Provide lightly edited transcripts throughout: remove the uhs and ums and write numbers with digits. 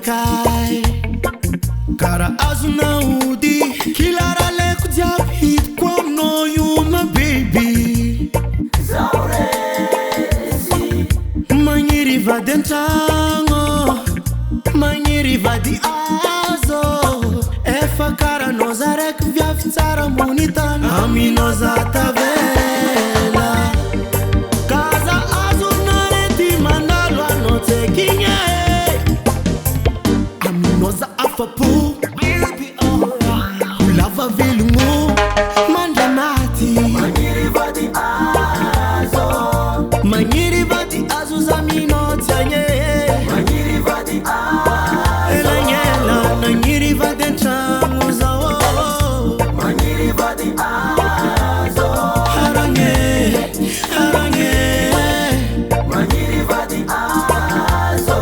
Kai Kara azuna udi Kilara leku diabit Kwa mno you my baby Zauresi Manyiri va dentango Manyiri va di azo Efa kara nozarek via fitsara munitan Ami noza tavela Kaza azuna leti mandalwa note kinye Noza afapu baby Ulava vilungu Mandamati Manyiri vadi azo Manyiri vadi azo zamino tanye Manyiri vadi azo Ela nyela Nanyiri vadi nchangu zawo Manyiri vadi azo Harange Harange Manyiri vadi azo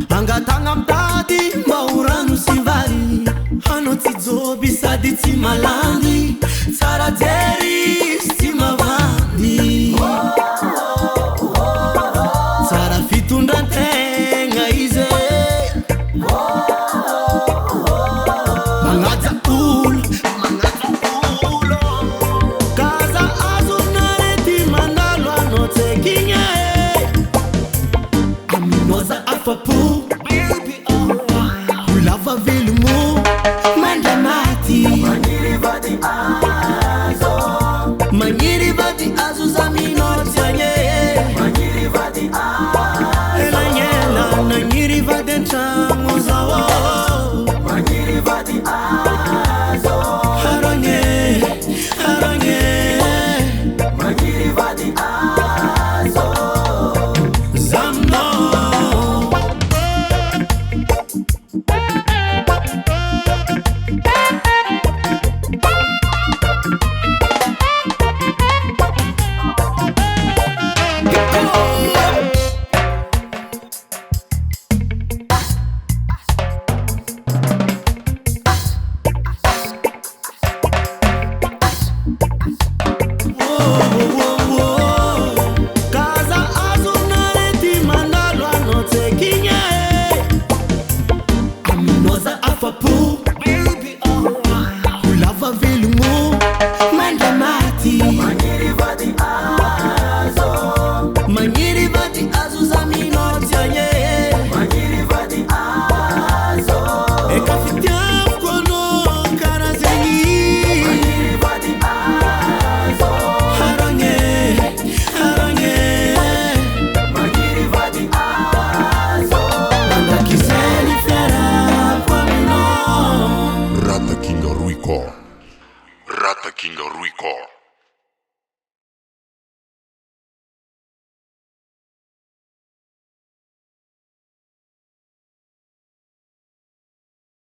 Angatanga mtadi mauranu sivari Hano tizobi sadi timalandi Tsara deri stimavandi Tsara fitundantenga ize Mangaza ulo Kaza azunareti mandalwa note kinye Aminoza afapu Ulava vilungu Mandamati Manyiri vadi azo Manyiri vadi azo zamino tanye Manyiri vadi azo Ela nyela Nanyiri vadi nchangu zawo Manyiri vadi azo Harange Harange Manyiri vadi azo Zamno Ulava vilungu Mandamati Manyiri vadi azo Manyiri vadi azo zamino tanye Manyiri vadi azo Eka fitiaf kono karazeni Manyiri vadi azo Harange Harange Manyiri vadi azo Manda kiseni fera kwa mino Rata King Ruiko.